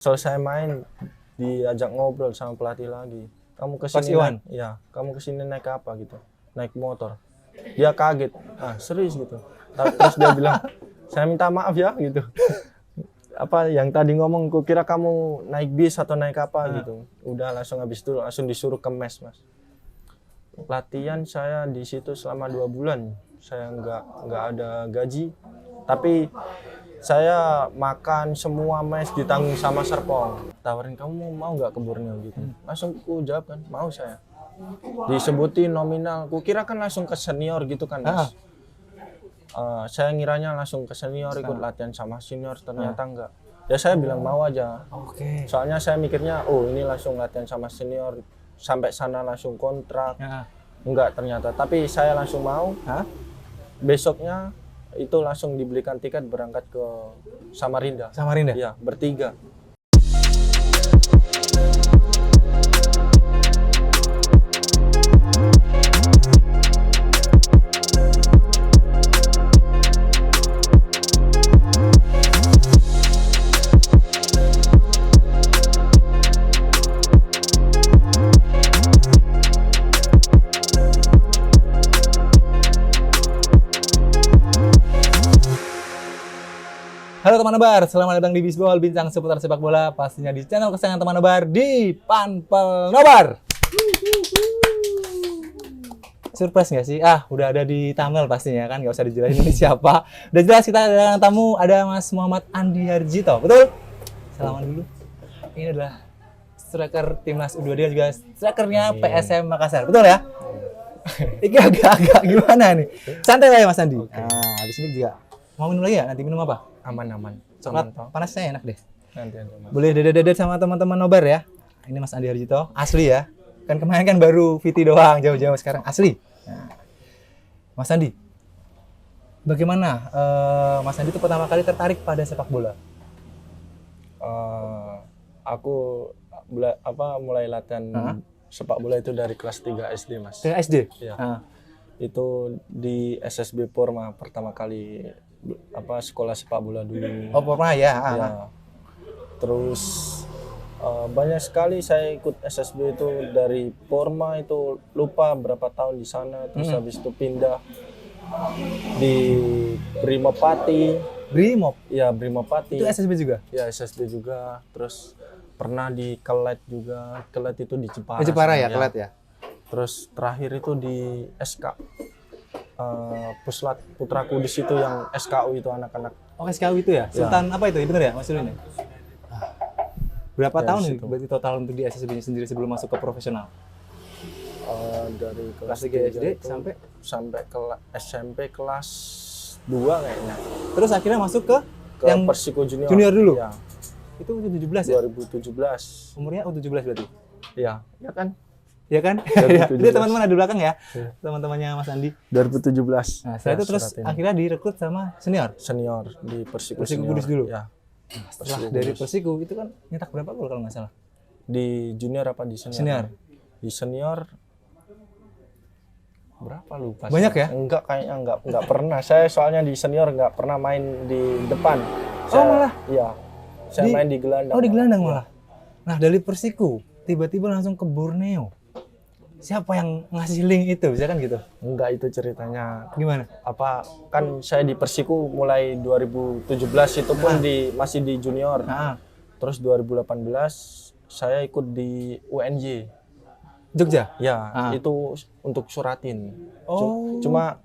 Selesai main diajak ngobrol sama pelatih lagi. Kamu Coach kesini Iwan? ya, kamu kesini naik apa gitu? Naik motor. Dia kaget. Ah, serius gitu. Terus dia bilang, "Saya minta maaf ya," gitu. Apa yang tadi ngomong, kukira kamu naik bis atau naik apa gitu. Udah langsung habis itu langsung disuruh ke mes, Mas. Latihan saya di situ selama 2 bulan. Saya nggak ada gaji, tapi saya makan semua mes ditanggung sama Serpong. Tawarin, kamu mau nggak ke Borneo gitu. Langsung ku jawab kan, mau saya. Disebutin nominal, kukira kan langsung ke senior gitu kan, Mas. Saya ngiranya langsung ke senior ikut latihan sama senior, ternyata enggak. Ya saya bilang mau aja. Oke. Soalnya saya mikirnya, oh ini langsung latihan sama senior, sampai sana langsung kontrak. Enggak ternyata, tapi saya langsung mau. Besoknya itu langsung dibelikan tiket berangkat ke Samarinda. Samarinda? Iya, bertiga. Halo teman nobar, selamat datang di Bisbol, bincang seputar sepak bola, pastinya di channel kesayangan teman nobar di Panpel Nobar. Surprise nggak sih? Udah ada di thumbnail pastinya kan, nggak usah dijelasin ini siapa. Udah jelas kita ada tamu, ada Mas Muhammad Andi Harjito, betul? Salaman dulu. Ini adalah striker timnas U23 juga strikernya PSM Makassar, betul ya? Ini agak-agak gimana nih? Santai lah ya Mas Andi. Nah, habis ini juga mau minum lagi ya? Nanti minum apa? Aman-aman. Coklat panasnya enak deh. Nanti ada, Mas. Boleh dedet-dedet sama teman-teman nobar ya. Ini Mas Andi Harjito, asli ya. Kan kemarin kan baru VT doang, jauh-jauh, sekarang asli. Nah, Mas Andi, bagaimana Mas Andi itu pertama kali tertarik pada sepak bola? Aku mulai latihan sepak bola itu dari kelas 3 SD, Mas. Ke SD? Iya. Itu di SSB Porma pertama kali sekolah sepak bola dulu. Oh, Porma ya. Ya. Terus banyak sekali saya ikut SSB itu dari Porma, itu lupa berapa tahun di sana. Terus habis itu pindah di Brimopati. Brimob? Ya, Brimopati. Itu SSB juga? Ya, SSB juga. Terus pernah di Kelet juga. Kelet itu di Jepara. Di Jepara ya, Kelet ya. Terus terakhir itu di SK. Puslat Putra Kudus itu yang SKU itu anak-anak. Oh, SKU itu ya? Sultan apa itu? Bener ya, Mas Sulin ya? Berapa tahun nih berarti total untuk di SSB-nya sendiri sebelum masuk ke profesional? Dari Kelas 3 SD sampai ke SMP kelas 2 kayaknya. Terus akhirnya masuk ke yang Persiko Junior. Junior dulu? Ya. Itu 17 ya? 2017. Umurnya U17 berarti? Iya, ya kan? Ya kan? 2017. Jadi teman-teman ada di belakang ya, teman-temannya Mas Andi. 2017. Nah, setelah itu terus akhirnya direkrut sama senior di Persiko Kudus dulu. Ya. Setelah dari Persiko itu kan nyetak berapa gol kalau nggak salah? Di junior apa di senior? Senior. Di senior berapa lupa? Banyak ya? Enggak, kayaknya enggak pernah. Saya soalnya di senior enggak pernah main di depan. Malah? Iya. Saya main di gelandang. Oh, di gelandang malah. Nah, dari Persiko tiba-tiba langsung ke Borneo. Siapa yang ngasih link itu? Bisa kan gitu? Enggak, itu ceritanya. Gimana? Kan saya di Persiko mulai 2017 itu pun masih di junior. Terus 2018 saya ikut di UNJ. Jogja? Ya, itu untuk suratin. Oh. Cuma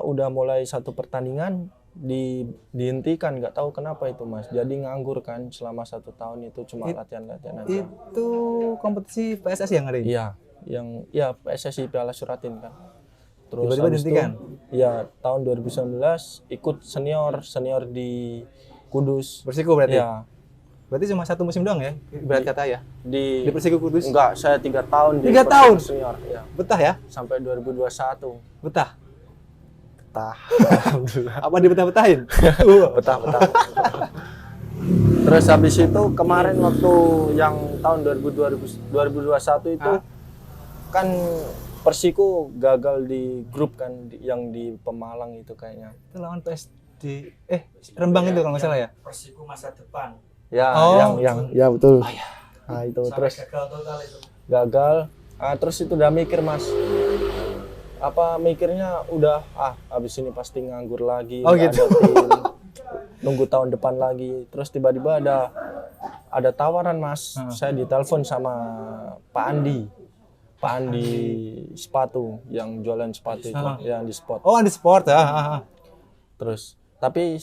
udah mulai satu pertandingan dihentikan, nggak tahu kenapa itu, Mas. Jadi nganggur kan selama 1 tahun itu, cuma latihan-latihan aja. Itu kompetisi PSSI yang ada ini? Iya, PSSI Piala Suratin kan. Terus tiba-tiba dihentikan? Iya, tahun 2019 ikut senior di Kudus. Persiko berarti? Iya. Berarti cuma 1 musim doang ya? Berat kata ya? Di Persiko Kudus? Enggak, saya 3 tahun di 3 tahun? senior. Ya. Betah ya? Sampai 2021. Betah? Alhamdulillah. Apa dibetah-betahin? Betah. Terus habis itu kemarin waktu yang tahun 2021 itu kan Persiko gagal di grup kan, yang di Pemalang itu kayaknya. Itu lawan PSD Rembang itu kalau nggak salah ya? Persiko masa depan. Ya, Oh. yang ya betul. Oh, ya. Nah, itu terus gagal. Ah, terus itu udah mikir, Mas. Apa mikirnya udah habis ini pasti nganggur lagi, Oh, nggak gitu. ada tim. Nunggu tahun depan lagi. Terus tiba-tiba ada tawaran, Mas. Saya ditelepon sama Pak Andi. Pak Andi sepatu yang jualan sepatu itu, yang di spot. Oh, Andi Sport ya. Terus tapi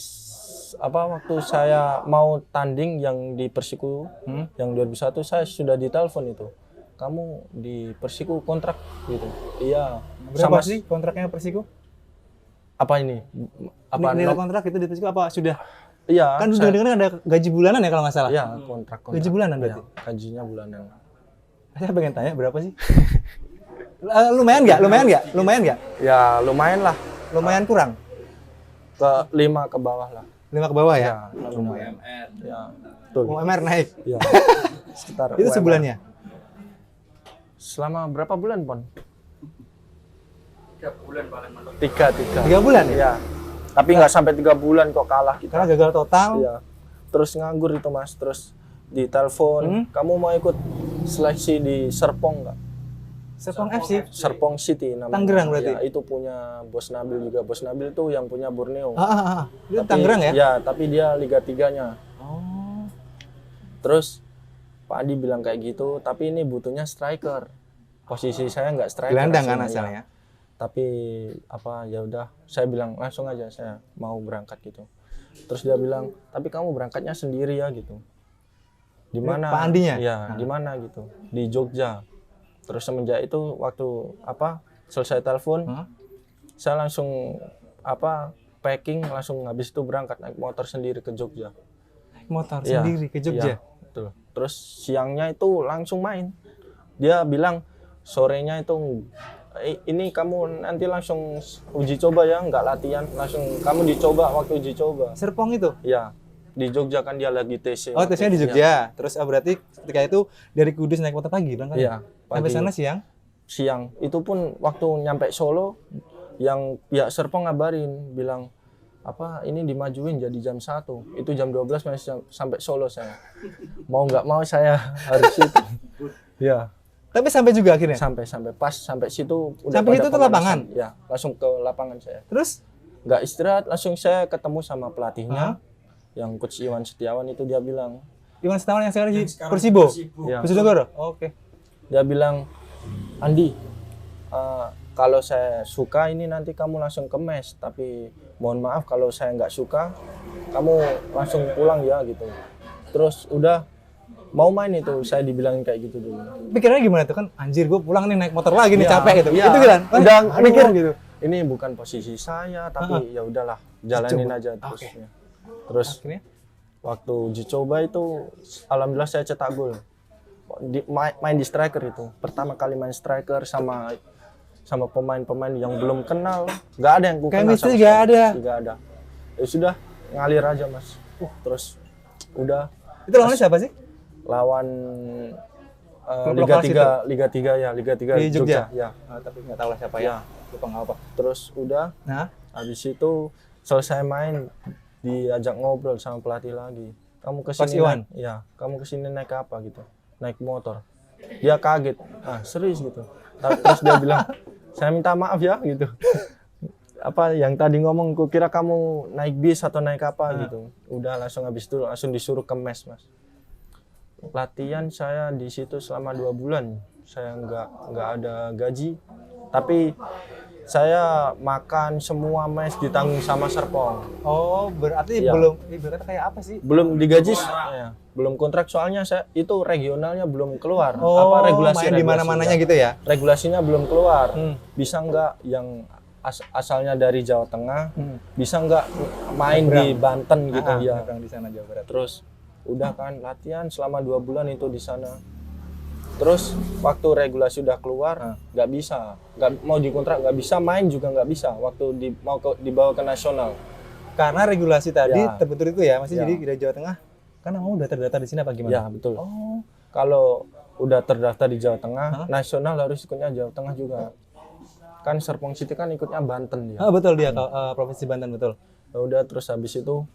waktu saya mau tanding yang di Persiku yang 2001 saya sudah ditelepon itu. Kamu di Persiku kontrak gitu. Iya. Berapa sih kontraknya Persiku? Apa ini? Apa Nilai kontrak itu di Persiku apa sudah? Iya. Kan udah dengar ada gaji bulanan ya kalau nggak salah. Iya, kontrak. Gaji bulanan berarti. Iya, gajinya bulanan. Saya pengen tanya berapa sih? Lumayan nggak? Lumayan nggak? Lumayan nggak? Ya, lumayan lah. Lumayan kurang? Ke 5 ke bawah lah. 5 ke bawah ya? Lumayan. Ya. Betul. UMR naik. Iya. Sekitar Itu UMR. sebulannya? Selama berapa bulan, Pon? 3 bulan paling mentok. 3. 3 bulan ya? Iya. Tapi nggak sampai 3 bulan kok kalah kita. Karena gagal total. Iya. Terus nganggur itu, Mas. Terus ditelepon, kamu mau ikut seleksi di Serpong nggak? Serpong FC. Serpong City namanya. Tangerang berarti? Ya, itu punya Bos Nabil juga. Bos Nabil itu yang punya Borneo. Itu Tangerang ya? Ya, tapi dia Liga 3-nya. Oh. Terus Pak Adi bilang kayak gitu, tapi ini butuhnya striker. Posisi saya nggak striker. Gelandang kan aslinya, asalnya. Tapi ya udah, saya bilang langsung aja saya mau berangkat gitu. Terus dia bilang, tapi kamu berangkatnya sendiri ya gitu. Di mana? Pak Andinya? Ya, di mana gitu? Di Jogja. Terus semenjak itu waktu selesai telepon, saya langsung packing langsung habis itu berangkat naik motor sendiri ke Jogja. Naik motor Iya, sendiri ke Jogja. iya, betul. Terus siangnya itu langsung main. Dia bilang sorenya itu ini kamu nanti langsung uji coba ya, nggak latihan, langsung kamu dicoba waktu uji coba. Serpong itu? Ya, di Jogja kan dia lagi TC. Oh, tesnya di Ya. Jogja. Terus berarti ketika itu dari Kudus naik motor pagi berangkat? Iya, Sampai pagi. sana siang? Siang. Itu pun waktu nyampe Solo, yang pihak Serpong ngabarin, bilang ini dimajuin jadi jam 1. Itu jam 12 masih sampai Solo saya. Mau nggak mau saya harus itu. Ya. Tapi sampai juga akhirnya? Sampai situ udah Sampai pada situ ke lapangan? pemanasan. Ya, langsung ke lapangan saya. Terus? Nggak istirahat, langsung saya ketemu sama pelatihnya, yang Coach Iwan Setiawan itu dia bilang, Iwan Setiawan yang sekarang di Persibo? ya, Bojonegoro? Oke. dia bilang, Andi, kalau saya suka ini nanti kamu langsung ke mes, tapi mohon maaf kalau saya nggak suka, kamu langsung pulang ya gitu. Terus udah mau main itu, saya dibilangin kayak gitu dulu. Pikirannya gimana tuh kan? Anjir, gue pulang nih naik motor lagi nih, Ya, capek gitu. ya, Itu kan? udah Aduh, mikir gitu. Ini bukan posisi saya, tapi ya udahlah, jalanin aja terus. Oke. Ya. Terus Akhirnya? waktu uji coba itu, alhamdulillah saya cetak gol. Main di striker itu, pertama kali main striker sama pemain-pemain yang belum kenal, nggak ada yang ku kenal. Chemistry sama nggak sekali. ada? Nggak ada. Ya sudah, ngalir aja mas. Terus udah Itu lawannya siapa sih? lawan Klub Liga lokal 3, Liga 3 ya, Liga 3 Di Jogja? Ya. Tapi nggak tahu lah siapa Ya. ya. Lupa nggak apa. Terus udah, Nah, habis itu selesai main diajak ngobrol sama pelatih lagi. Kamu Coach kesini Iwan? ya, kamu kesini naik apa gitu? Naik motor. Dia kaget. Serius gitu. Terus dia bilang, saya minta maaf ya gitu. Yang tadi ngomong, kukira kamu naik bis atau naik apa gitu. Udah langsung habis itu langsung disuruh ke mes mas. Latihan saya di situ selama 2 bulan. Saya nggak ada gaji, tapi saya makan semua mes ditanggung sama Serpong. oh berarti Iya. belum, berarti kayak apa sih? Belum digaji, ya, belum kontrak soalnya saya itu regionalnya belum keluar. Oh, regulasi main di mana-mananya gitu ya? Regulasinya belum keluar. Hmm. Bisa nggak yang asalnya dari Jawa Tengah, bisa nggak main di Banten gitu ya. Nyebrang di sana Jawa Barat. Terus udah kan latihan selama 2 bulan itu di sana. Terus waktu regulasi udah keluar nggak bisa, nggak mau dikontrak, nggak bisa main juga nggak bisa. Waktu dibawa ke nasional. Karena regulasi tadi Ya. terbentur itu ya, masih Ya. jadi dari Jawa Tengah. Karena mau udah terdaftar di sini apa gimana? Ya betul. Oh, Kalau udah terdaftar di Jawa Tengah, nasional harus ikutnya Jawa Tengah juga. Kan Serpong City kan ikutnya Banten dia. betul dia Provinsi Banten betul. Ya udah terus habis itu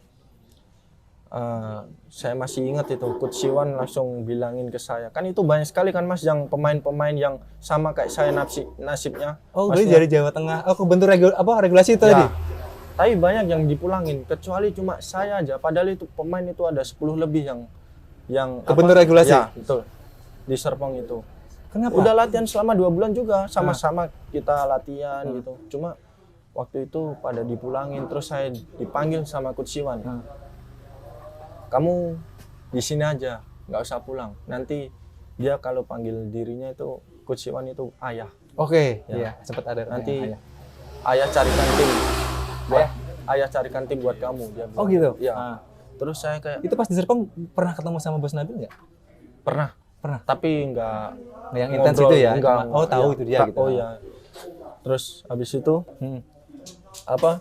Saya masih ingat itu Coach Siwan langsung bilangin ke saya, kan itu banyak sekali kan Mas yang pemain-pemain yang sama kayak saya nasibnya. Oh, Mas, berarti dari Jawa Tengah. Oh, kebentuk regulasi itu ya, tadi. tapi banyak yang dipulangin kecuali cuma saya aja, padahal itu pemain itu ada 10 lebih yang Kebentuk regulasi? Ya, betul. Di Serpong itu. Kenapa? Udah latihan selama 2 bulan juga, sama-sama kita latihan gitu. Cuma waktu itu pada dipulangin, terus saya dipanggil sama Coach Siwan. Kamu di sini aja, nggak usah pulang. Nanti dia kalau panggil dirinya itu Coach Siwan itu ayah. Oke, Ya. iya, sempat ada. Nanti ayah. ayah carikan tim buat ayah carikan tim buat kamu, dia bilang. Oh gitu. Iya. Ah. Terus saya kayak Itu pas di Serpong pernah ketemu sama Bos Nabil nggak? pernah, Pernah. tapi nggak Nggak yang intens ngobrol, itu ya? enggak, Cuma, oh tahu iya. itu dia gitu. Oh iya. Terus habis itu apa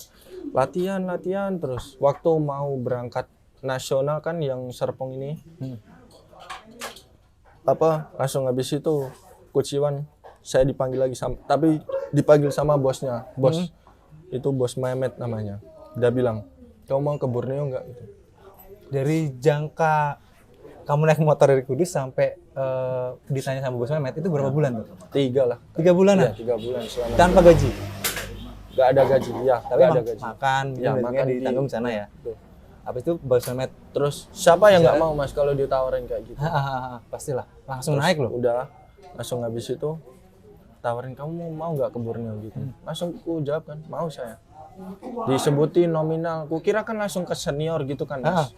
latihan terus waktu mau berangkat nasional kan yang Serpong ini apa langsung habis itu Coach Iwan saya dipanggil lagi tapi dipanggil sama bosnya, bos itu Bos Mehmet namanya. Dia bilang, kamu mau ke Borneo nggak gitu. Dari jangka kamu naik motor dari Kudus sampai ditanya sama Bos Mehmet itu berapa bulan tuh? 3 lah. 3 bulan Iya, ya? 3 bulan selama. Tanpa gaji? Nggak ada gaji, ya. Tapi Nggak ada emang gaji. makan, Ya, makan ditanggung sana ya? Tuh. Habis itu Bos Mehmet, Terus siapa yang nggak mau Mas kalau ditawarin kayak gitu? pastilah langsung Terus naik loh. Udah langsung habis itu tawarin, kamu mau nggak ke Borneo gitu. Langsung ku jawab kan, mau saya. Disebutin nominal, ku kira kan langsung ke senior gitu kan Mas.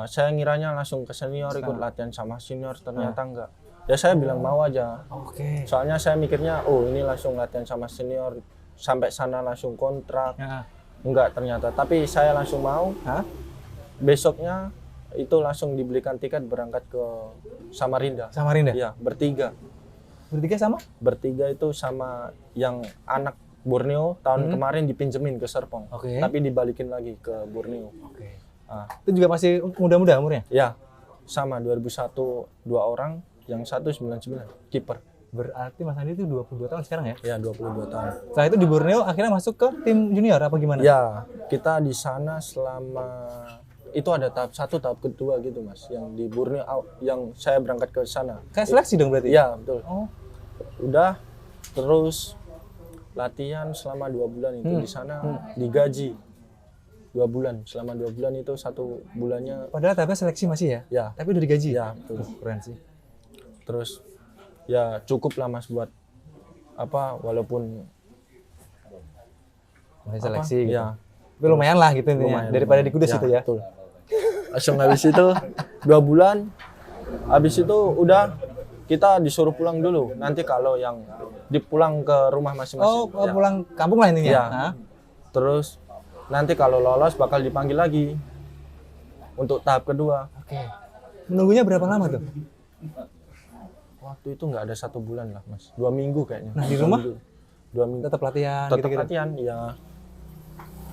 Saya ngiranya langsung ke senior ikut latihan sama senior, ternyata enggak. Ya saya bilang mau aja. Oke. Soalnya saya mikirnya, oh ini langsung latihan sama senior, sampai sana langsung kontrak. Ya. Enggak ternyata, tapi saya langsung mau. Besoknya itu langsung dibelikan tiket berangkat ke Samarinda. Samarinda? Iya, bertiga. Bertiga sama? Bertiga itu sama yang anak Borneo tahun kemarin dipinjemin ke Serpong. Oke. Tapi dibalikin lagi ke Borneo. Oke. Ah, Itu juga masih muda-muda umurnya? ya, sama 2001 2 orang, yang satu 99, kiper. Berarti Mas Andi itu 22 tahun sekarang ya? Ya, 22 tahun. Setelah itu di Borneo akhirnya masuk ke tim junior apa gimana? Ya, kita di sana selama itu ada tahap 1, tahap kedua gitu Mas, yang di Borneo yang saya berangkat ke sana. Kayak seleksi dong berarti? Iya, betul. Oh. Udah terus latihan selama 2 bulan itu di sana, digaji 2 bulan. Selama 2 bulan itu 1 bulannya Padahal tahapnya seleksi masih ya? ya. Tapi udah digaji? Ya, betul. Keren sih. Terus ya cukup lah Mas buat apa, walaupun Masih apa, seleksi gitu. ya, Tapi lumayan lah gitu intinya. lumayan, Daripada lumayan. di Kudus itu ya? Betul. Langsung habis itu 2 bulan, habis itu udah kita disuruh pulang dulu. Nanti kalau yang dipulang ke rumah masing-masing. Oh, pulang kampung lah intinya? Ya. Hah? Terus nanti kalau lolos bakal dipanggil lagi untuk tahap kedua. Oke. Menunggunya berapa lama tuh? Waktu itu nggak ada 1 bulan lah Mas, 2 minggu kayaknya. Nah, di rumah? 2 minggu. Tetap latihan Tetap gitu-gitu? latihan, ya.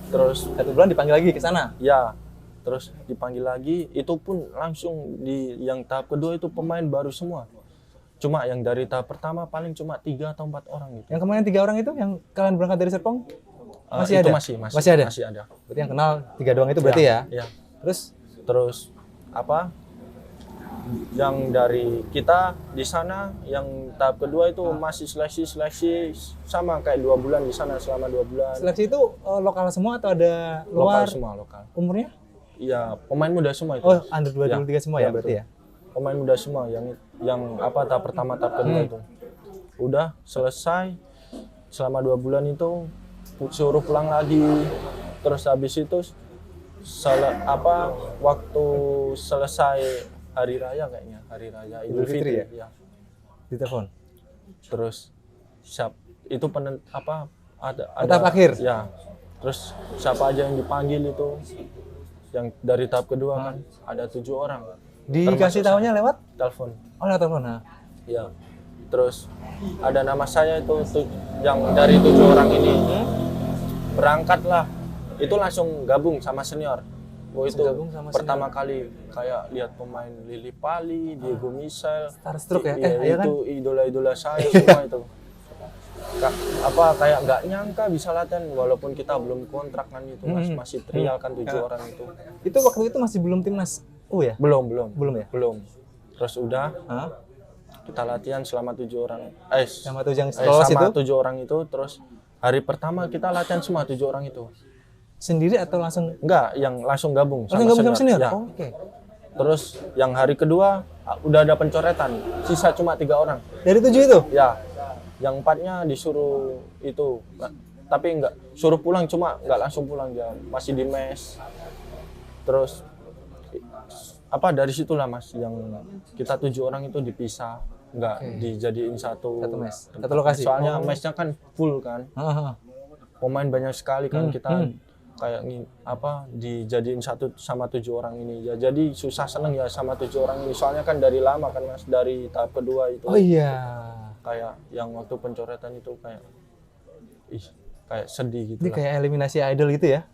Terus 1 bulan dipanggil lagi ke sana? ya, terus dipanggil lagi, itu pun langsung di yang tahap kedua itu pemain baru semua. Cuma yang dari tahap pertama paling cuma 3 atau 4 orang gitu. Yang kemarin 3 orang itu yang kalian berangkat dari Serpong? Masih itu ada? masih ada? Masih ada. Berarti yang kenal 3 doang itu berarti ya? Ya. Terus Apa? Yang dari kita di sana yang tahap kedua itu masih seleksi sama kayak 2 bulan di sana, selama 2 bulan. seleksi itu lokal semua atau ada luar? Lokal semua, lokal. Umurnya? Iya, pemain muda semua itu. Oh, under 23 semua ya, Ya, berarti ya? Pemain muda semua yang apa tahap pertama, tahap kedua itu. Udah selesai selama 2 bulan itu suruh pulang lagi. Terus habis itu waktu selesai hari raya kayaknya, hari raya Idul Fitri ya. Ditelepon. Terus itu ada Tahap akhir? Ya. Terus siapa aja yang dipanggil itu yang dari tahap kedua kan ada 7 orang. Dikasih tahunya lewat? Telepon. Oh, lewat telepon. Nah. Ya. Terus ada nama saya itu yang dari 7 orang ini berangkat lah. Itu langsung gabung sama senior. Oh, itu gabung sama pertama kali kayak lihat pemain Lili Pali, Diego Michel. Starstruck ya? Iya, Iya kan? itu idola-idola saya semua itu. kayak nggak nyangka bisa latihan walaupun kita belum kontrak kan itu mas, masih trial kan 7 orang itu. Itu waktu itu masih belum timnas U ya? Belum Ya? belum. Terus udah Hah? kita latihan selama 7 orang. Sama tuh yang lolos itu Sama 7 orang itu. Terus hari pertama kita latihan semua 7 orang itu. sendiri atau langsung Enggak, yang langsung gabung sama senior? Ya. Oh, oke. Terus yang hari kedua udah ada pencoretan, sisa cuma 3 orang. Dari 7 itu? Ya, yang 4-nya disuruh itu, tapi enggak suruh pulang, cuma enggak langsung pulang, dia masih di mes. Terus dari situlah mas, yang kita 7 orang itu dipisah, enggak dijadiin satu mes, satu lokasi. Soalnya mesnya kan full kan, pemain banyak sekali kan, kita kayak dijadiin satu sama 7 orang ini ya, jadi susah seneng ya sama 7 orang ini, soalnya kan dari lama kan mas, dari tahap kedua itu. Oh iya. Kayak yang waktu pencoretan itu kayak sedih gitu Ini lah. kayak eliminasi idol gitu ya.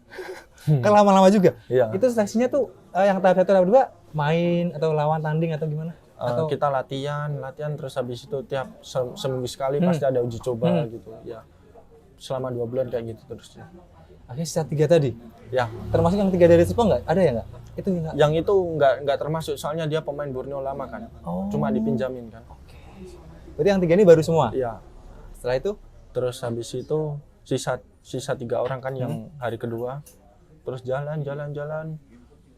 Kan lama-lama juga. Iya. Itu seleksinya tuh yang tahap 1 tahap 2 main atau lawan tanding atau gimana? Atau Kita latihan terus habis itu tiap seminggu sekali pasti ada uji coba gitu ya, selama 2 bulan kayak gitu terus ya. akhirnya sisa 3 tadi. Ya, Termasuk yang 3 dari Sepang nggak? Ada ya nggak? Itu nggak. yang itu nggak termasuk, soalnya dia pemain Borneo lama kan, cuma dipinjamin kan. Berarti yang 3 ini baru semua. Iya. Setelah itu Terus habis itu sisa 3 orang kan yang hari kedua, terus jalan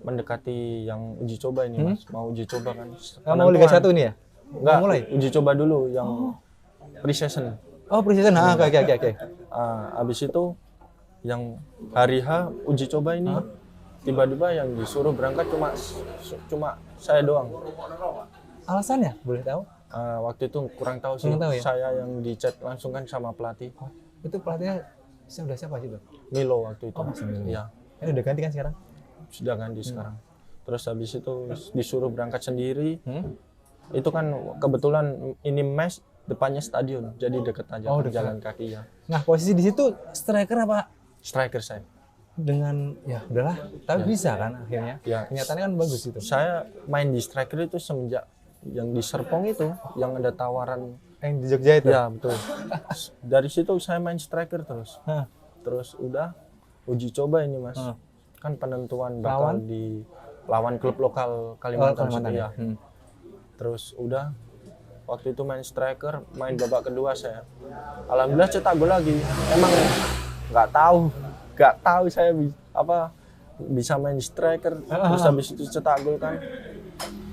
mendekati yang uji coba ini mas, mau uji coba kan. mau Liga 1 ini ya? Enggak, mulai? uji coba dulu yang pre-season. Oh, pre-season. Oke. Habis itu yang hari H uji coba ini tiba-tiba yang disuruh berangkat cuma saya doang. Alasannya boleh tahu? Waktu itu kurang tahu sih. Kurang tahu ya? Saya yang di chat langsung kan sama pelatih. Itu pelatihnya sudah siapa sih, Bang? Milo waktu itu. Milo. Iya, Ini udah ganti kan sekarang? sudah ganti sekarang. Terus habis itu disuruh berangkat sendiri. Itu kan kebetulan ini mes depannya stadion, jadi deket aja kan, dekat. jalan kaki ya. Nah, posisi di situ striker apa? Striker saya. Dengan ya udahlah, tapi bisa kan akhirnya. Ya. Kenyataannya kan bagus itu. Saya main di striker itu semenjak yang di Serpong itu, yang ada tawaran. Yang di Jogja itu. Ya betul. Dari situ saya main striker terus. Hah. Terus udah uji coba ini mas. Kan penentuan bakal di lawan klub lokal Kalimantan. Kalimantan ya. Terus udah waktu itu main striker, main babak kedua saya. Alhamdulillah cetak gol lagi. Emang nggak tahu saya bisa main striker. Terus habis itu cetak gol kan.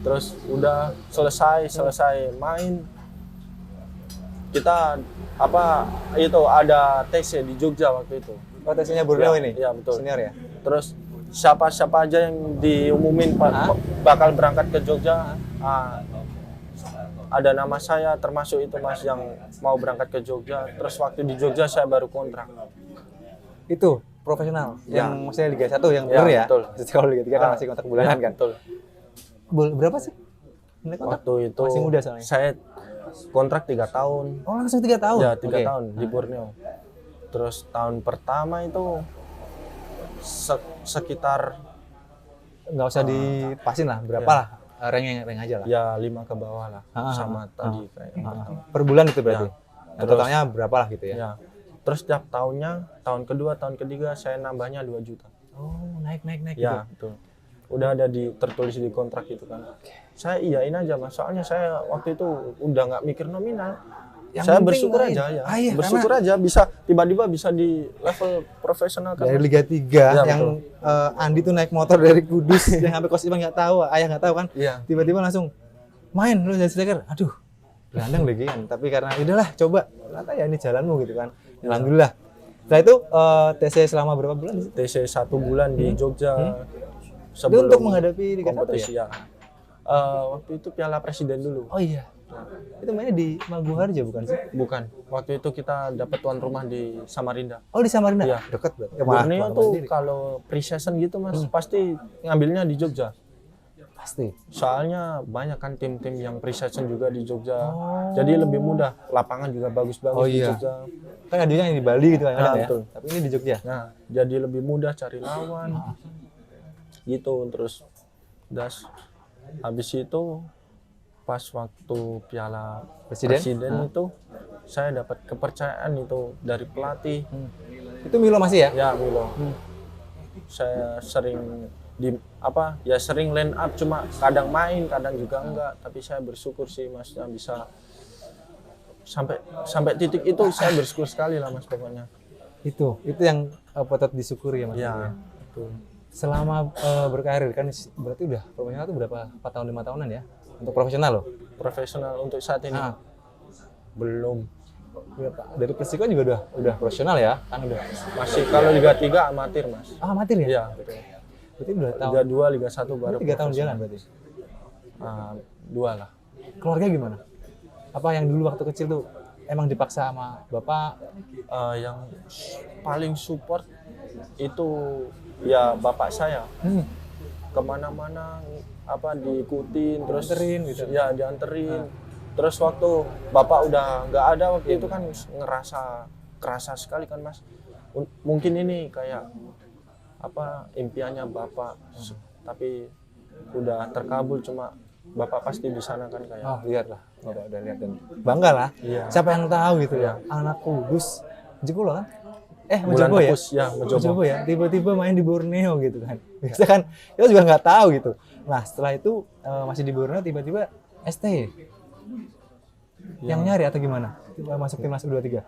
Terus udah selesai main. Kita ada TC di Jogja waktu itu. Oh, tesnya Borneo Ya, ini? iya, betul. Senior ya? Terus siapa aja yang diumumin bakal berangkat ke Jogja, ada nama saya termasuk itu mas yang mau berangkat ke Jogja. Terus waktu di Jogja saya baru kontrak. Itu profesional Ya. yang maksudnya Liga 1 yang Ya, bener ya? betul. Jadi kalau Liga 3 kan masih kontrak bulanan kan? Betul. Berapa sih? Kontrak? Waktu itu Masih muda soalnya. saya kontrak 3 tahun. Oh, langsung 3 tahun? Ya 3 Oke. tahun di Borneo. Terus tahun pertama itu sekitar Nggak usah dipasin lah, berapa lah? Rank aja lah. ya 5 ke bawah lah, sama tadi kayak yang pertama. Per bulan itu berarti? Ya. Nah, totalnya berapa lah gitu ya? Ya. Terus tiap tahunnya, tahun kedua, tahun ketiga saya nambahnya 2 juta. Oh, naik Ya, gitu. betul. Udah ada tertulis di kontrak itu kan. Saya iyain aja mas, soalnya saya waktu itu udah nggak mikir nominal. Yang Saya penting bersyukur main. aja ya. Iya, Bersyukur aja bisa tiba-tiba bisa di level profesional kan. Dari Mas. Liga 3 Ya, yang Andi tuh naik motor dari Kudus yang sampai Kos Iman nggak tahu, ayah nggak tahu kan. Iya. Tiba-tiba langsung main lu jadi striker. Aduh, gelandang lagi kan. Tapi karena udahlah coba, ternyata ya ini jalanmu gitu kan. Alhamdulillah. Setelah itu TC selama berapa bulan? TC 1 bulan di Jogja. Itu untuk menghadapi Liga 1 kompetisi ya? ya. Waktu itu Piala Presiden dulu. Oh iya. Itu mainnya di Maguwarjo bukan sih? Bukan. Waktu itu kita dapat tuan rumah di Samarinda. Oh di Samarinda? Iya. Dekat berarti. Borneo tuh kalau pre-season gitu mas, pasti ngambilnya di Jogja. Pasti. Soalnya banyak kan tim-tim yang pre-season juga di Jogja. Jadi lebih mudah. Lapangan juga bagus-bagus di Jogja. Kan adanya yang di Bali gitu kan Nah, ya. betul. Tapi ini di Jogja. Nah, jadi lebih mudah cari lawan. Gitu terus habis itu pas waktu Piala Presiden? Presiden itu saya dapat kepercayaan itu dari pelatih. Itu Milo masih ya? Ya Milo. Saya sering sering line up, cuma kadang main, kadang juga enggak. Tapi saya bersyukur sih Masnya bisa sampai titik itu saya bersyukur sekali lah Mas pokoknya. Itu yang patut disyukuri ya Mas. Ya, itu. Selama berkarir kan berarti udah profesional tuh berapa? 4 tahun 5 tahunan ya? Untuk profesional loh. Profesional untuk saat ini belum. Berapa? Dari Persiko juga udah profesional ya? Kan udah. Masih kalau Liga 3 amatir Mas. Ah, amatir ya? Iya, betul. Berarti udah tahun. Liga 2, Liga 1 baru 3 tahun profesional. jalan berarti. 2 lah. Keluarga gimana? Apa yang dulu waktu kecil tuh emang dipaksa sama bapak? Yang paling support itu ya bapak saya. Kemana-mana diikutin, terus Dianterin gitu? Ya dianterin. Terus waktu bapak udah nggak ada waktu itu kan ngerasa kerasa sekali kan Mas. Mungkin ini kayak impiannya bapak, tapi udah terkabul, cuma bapak pasti di sana kan kayak. Oh, lihat lah. Bapak udah lihat dan bangga lah. Iya. Siapa yang tahu gitu Iya. ya? Anak Kudus, Jekulo kan? Bulan Mojobo ya? Tepus, ya, Mojobo. Mojobo ya. Tiba-tiba main di Borneo gitu kan. Biasa kan kita juga nggak tahu gitu. Nah, setelah itu masih di Borneo tiba-tiba ST. Yang nyari atau gimana? Tiba masuk timnas U23.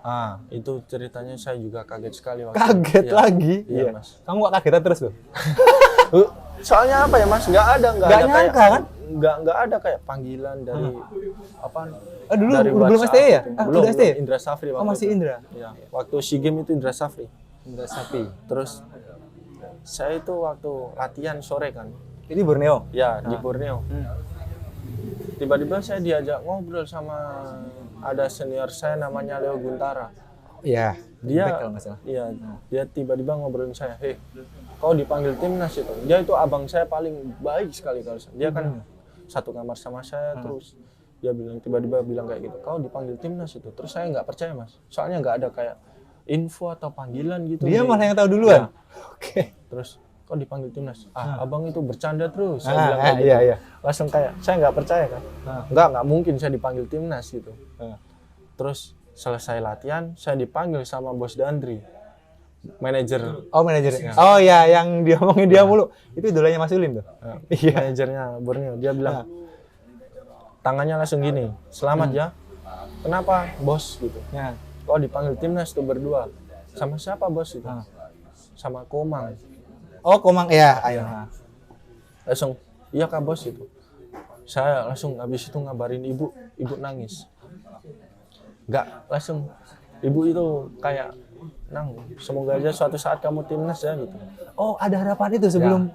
Itu ceritanya saya juga kaget sekali waktu. Kaget Iya. lagi. Iya, Mas. Kamu gak kagetan terus loh? Soalnya apa ya Mas? Nggak ada Nggak nyangka, kayak, kan? Nggak ada kayak panggilan dari Dulu dari belum WhatsApp STE ya? gitu. Belum STE? Indra Safri waktu Oh, masih itu. Indra. Ya, waktu SEA Games itu Indra Safri. Indra Sapi. Terus saya itu waktu latihan sore kan. Ini Borneo. Ya, di Borneo. Tiba-tiba saya diajak ngobrol sama ada senior saya namanya Leo Guntara. Iya. Dia Back kalau nggak salah. Iya, dia tiba-tiba ngobrolin saya, "Hei, kau dipanggil timnas itu." Dia itu abang saya paling baik sekali kalau dia kan satu kamar sama saya, terus dia tiba-tiba bilang kayak gitu, "Kau dipanggil timnas itu." Terus saya nggak percaya Mas, soalnya nggak ada kayak info atau panggilan gitu. Dia malah yang tahu duluan. Oke. Terus kau dipanggil timnas, abang itu bercanda terus. Saya bilang kayak gitu. Iya. Langsung kayak saya nggak percaya kan, nggak mungkin saya dipanggil timnas gitu. Terus selesai latihan, saya dipanggil sama Bos Dandri, manajer. Oh, manajernya. Oh ya, yang dia ngomongin dia mulu. Itu idolanya Mas Ulim tuh. Iya. Manajernya Borneo. Dia bilang, tangannya langsung gini, "Selamat ya." "Kenapa Bos?" gitu. Ya. "Kok dipanggil timnas tuh berdua." "Sama siapa Bos?" itu. "Sama Komang." Oh, Komang ya, ayo. Langsung, "Iya Kak Bos." itu. Saya langsung habis itu ngabarin ibu nangis. Nggak, langsung ibu itu kayak, "Nang, semoga aja suatu saat kamu timnas ya," gitu. Oh, ada harapan itu sebelum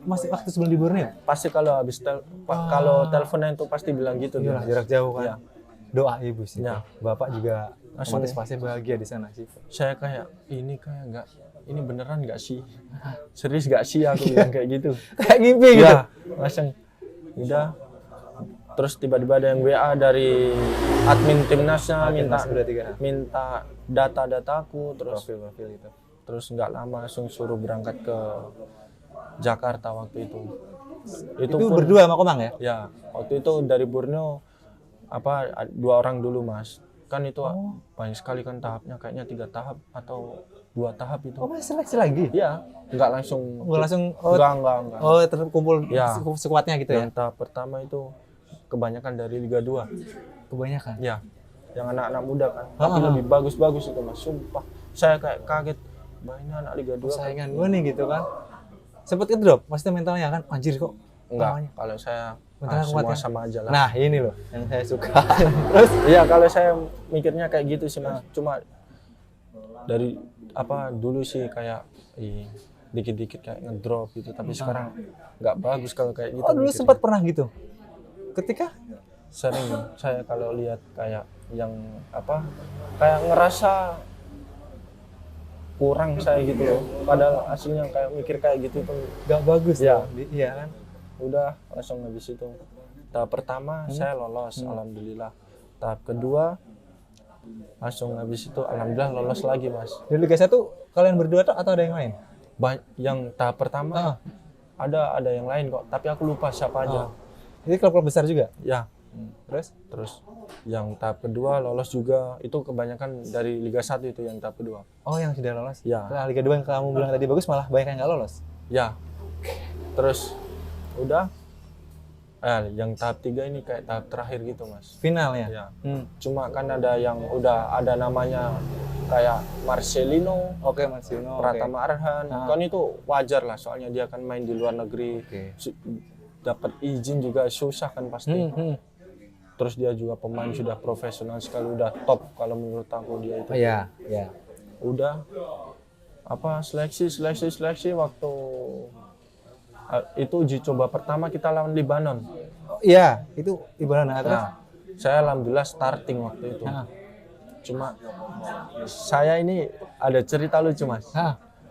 masih waktu sebelum di Borneo. Pasti kalau habis kalau teleponan itu pasti bilang gitu. Iyalah, dia. jarak jauh kan. Iya. Doa ibu sih. Ya. Bapak juga Langsung. otomatis pasti bahagia di sana sih. Saya kayak, ini beneran nggak sih? Serius nggak sih aku bilang kayak gitu. Kayak ngimpi gitu. Ya, langsung udah. Terus tiba-tiba ada yang WA dari admin timnasnya minta data-dataku, terus Profil itu. terus nggak lama langsung suruh berangkat ke Jakarta waktu itu. Itu pun- berdua sama Komang ya? Ya, waktu itu dari Borneo 2 orang dulu Mas. Kan itu banyak sekali kan tahapnya, kayaknya 3 tahap atau 2 tahap itu. Oh, masih seleksi lagi? Iya, nggak langsung. Nggak langsung, Enggak. Oh, terkumpul Ya. sekuatnya gitu ya? Yang tahap pertama itu kebanyakan dari Liga 2. Kebanyakan. Ya, yang anak-anak muda kan. Tapi lebih bagus-bagus itu Mas, sumpah. Saya kayak kaget, ini anak Liga 2 kan. Saingan gue nih gitu kan. Sempet ngedrop, maksudnya mentalnya kan, anjir kok. Enggak, namanya. kalau saya Mentalnya kuat semua ya? sama aja lah. Nah, ini loh yang saya suka. Terus Iya, kalau saya mikirnya kayak gitu sih Mas. Cuma dari dulu sih kayak dikit-dikit kayak ngedrop gitu, tapi sekarang nggak bagus kalau kayak gitu. oh dulu mikirnya. sempat pernah gitu. Ketika Sering saya kalau lihat kayak yang kayak ngerasa kurang saya gitu loh. Padahal aslinya kayak mikir kayak gitu tuh nggak bagus Ya. loh. Iya kan? udah langsung habis itu. Tahap pertama saya lolos, alhamdulillah. Tahap kedua langsung habis itu alhamdulillah lolos lagi Mas. Di Liga 1 kalian berdua tuh atau ada yang lain? Yang tahap pertama ada yang lain kok, tapi aku lupa siapa aja. Jadi klub-klub besar juga? Ya, Terus yang tahap kedua lolos juga, itu kebanyakan dari Liga 1 itu yang tahap kedua. Oh, yang sudah lolos. Ya. Nah, Liga 2 yang kamu bilang tadi bagus malah banyak yang nggak lolos. Ya. Terus udah yang tahap 3 ini kayak tahap terakhir gitu, Mas. Final ya. Ya. Cuma kan ada yang udah ada namanya kayak Marcelino, Oke, Marcelino. Pratama Arhan. Kan itu wajar lah, soalnya dia kan main di luar negeri. Oke. Dapat izin juga susah kan pasti. Terus dia juga pemain sudah profesional sekali, udah top kalau menurut aku dia itu. Oh iya, iya. Udah seleksi waktu itu uji coba pertama kita lawan Libanon. Oh, iya, itu Ibarat terus. Nah, saya alhamdulillah starting waktu itu. Cuma saya ini ada cerita lucu, Mas.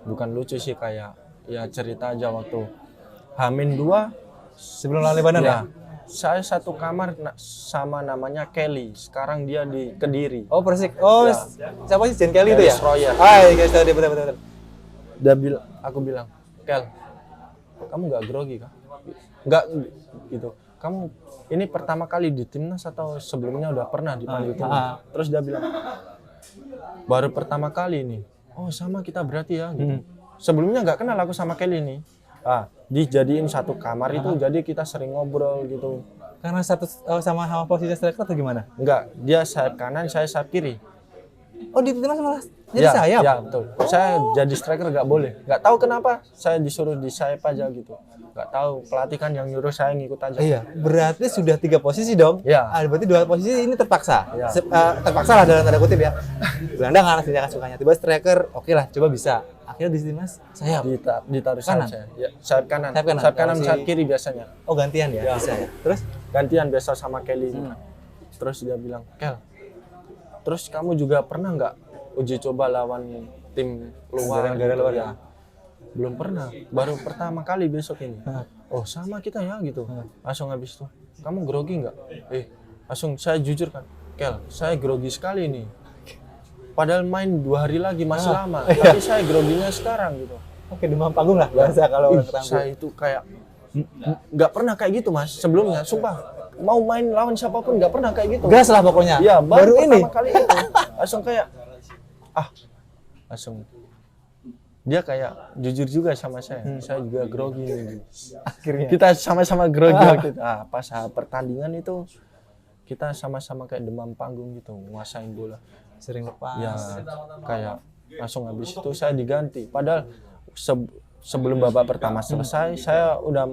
Bukan lucu sih, kayak ya cerita aja waktu H-2 Sebelum lawan Lebanon ya? Saya satu kamar sama namanya Kelly. Sekarang dia di Kediri. Oh, Persik. Oh, Ya. siapa sih? Jen Kelly itu ya? Destroyer. Iya, guys, tadi betul. Aku bilang, Kel, kamu nggak grogi kah? Nggak gitu. Kamu ini pertama kali di timnas atau sebelumnya udah pernah dipanggil timnas? Terus dia bilang, baru pertama kali ini. Oh, sama kita berarti ya. Gitu. Sebelumnya nggak kenal aku sama Kelly nih. Dijadiin satu kamar itu, jadi kita sering ngobrol gitu. Karena satu sama posisi striker atau gimana? Enggak, dia sayap kanan, saya sayap kiri. Oh, di timnas malah jadi sayap? Ya, betul. Saya jadi striker nggak boleh. Nggak tahu kenapa, saya disuruh di sayap aja gitu. Nggak tahu, pelatih kan yang nyuruh, saya ngikut aja. Iya, berarti sudah 3 posisi dong? Iya. Berarti 2 posisi ini terpaksa? Iya. Terpaksa lah dalam tanda kutip ya. Gelandang karena tidak sukanya. Tiba striker, oke lah, coba bisa. Akhirnya di timnas sayap. Ditaruh Kanan? saya. Ya, sayap kanan. Sayap kanan. Sayap kanan, Kalau sayap kiri biasanya. Oh, gantian ya? Bisa ya? Terus? Gantian biasa sama Kelly. Terus dia bilang, Kel, terus kamu juga pernah nggak uji coba lawan tim luar? Negara luar ya? Belum pernah, baru pertama kali besok ini. Oh, sama kita ya gitu. Langsung habis itu, kamu grogi nggak? Langsung saya jujur kan, Kel, saya grogi sekali nih. Padahal main 2 hari lagi masih lama, tapi saya groginya sekarang gitu. Oke, demam panggung lah bahasa kalau orang ketangguh. Saya itu kayak nggak pernah kayak gitu, Mas, sebelumnya, sumpah. Mau main lawan siapapun nggak pernah kayak gitu. Gas lah pokoknya. Iya, baru ini. pertama kali itu. Langsung kayak langsung dia kayak jujur juga sama saya. Saya juga grogi nih. Akhirnya. Kita sama-sama grogi waktu itu. Pas pertandingan itu kita sama-sama kayak demam panggung gitu, nguasain bola. Sering lepas. Ya, kayak langsung habis itu saya diganti. Padahal sebelum babak pertama selesai, saya udah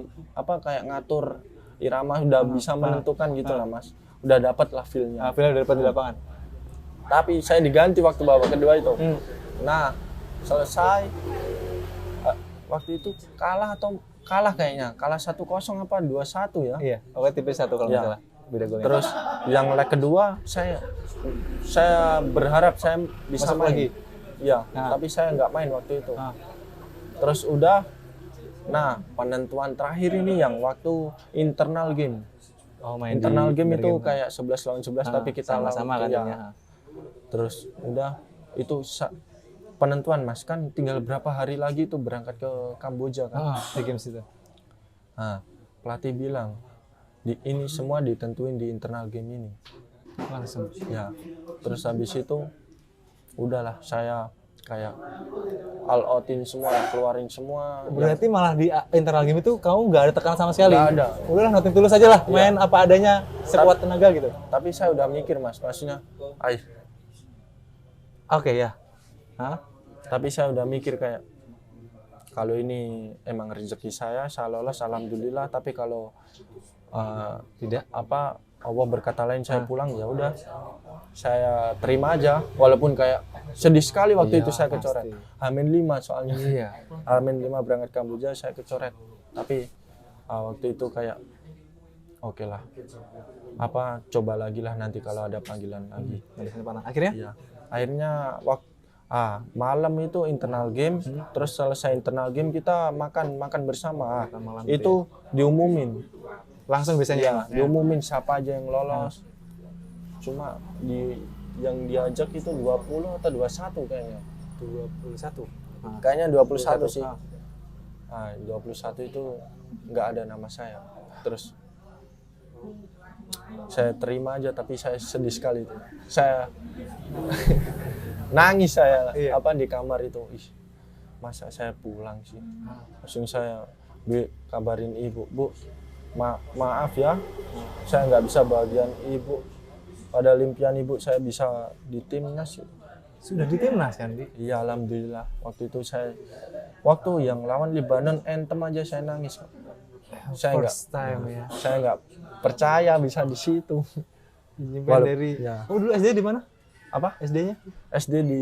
kayak ngatur irama, udah bisa menentukan gitu lah, Mas. Udah dapat lah feel-nya. Feel udah dapat di lapangan. Tapi saya diganti waktu babak kedua itu. Nah, selesai waktu itu kalah kayaknya. Kalah 1-0 apa 2-1 ya? Iya, oke tipis 1 kalau nggak salah. Beda gol. Terus yang leg kedua saya berharap saya bisa masuk main lagi. Iya, tapi saya nggak main waktu itu. Terus udah, nah penentuan terakhir ini yang waktu internal game. Oh, main Internal di game itu game. kayak 11 lawan 11 tapi kita sama-sama kan ya. ya. Terus udah itu penentuan, Mas, kan tinggal berapa hari lagi itu berangkat ke Kamboja kan. Di games itu. Nah, pelatih bilang ini semua ditentuin di internal game ini. Langsung. Ya, terus habis itu udahlah saya kayak all outin semua, keluarin semua. Berarti malah di internal game itu kamu nggak ada tekanan sama sekali? Nggak ada. Udahlah, nothing tulus aja lah, main apa adanya, sekuat tenaga gitu. Tapi saya udah mikir, Mas, maksudnya, Oke ya. Tapi saya udah mikir kayak, kalau ini emang rezeki saya lolos, alhamdulillah. Tapi kalau tidak Allah berkata lain, saya pulang, ya udah, saya terima aja. Walaupun kayak sedih sekali waktu itu saya kecoret. H-5 soalnya. Iya. H-5 berangkat Kamboja saya kecoret. Tapi waktu itu kayak oke lah. Coba lagi lah nanti kalau ada panggilan lagi. Akhirnya? Iya. Akhirnya malam itu internal game, terus selesai internal game kita makan bersama. Itu diumumin. Langsung biasanya Diumumin siapa aja yang lolos. Cuma yang diajak itu 20 atau 21 kayaknya. 21. Kayaknya 21 sih. 21 itu nggak ada nama saya. Terus Saya terima aja, tapi saya sedih sekali itu. Saya nangis saya Iya. di kamar itu. Ih, masa saya pulang sih? Langsung saya kabarin ibu, Bu, maaf ya, saya nggak bisa bagian ibu. Padahal impian ibu saya bisa di timnas. Sudah di timnas kan, Di? Iya, alhamdulillah. Waktu itu waktu yang lawan Lebanon Anthem aja saya nangis. Saya First time ya. saya nggak percaya bisa di situ. Nyimpen dari ya. Oh, dulu SD di mana? Apa? SD-nya? SD di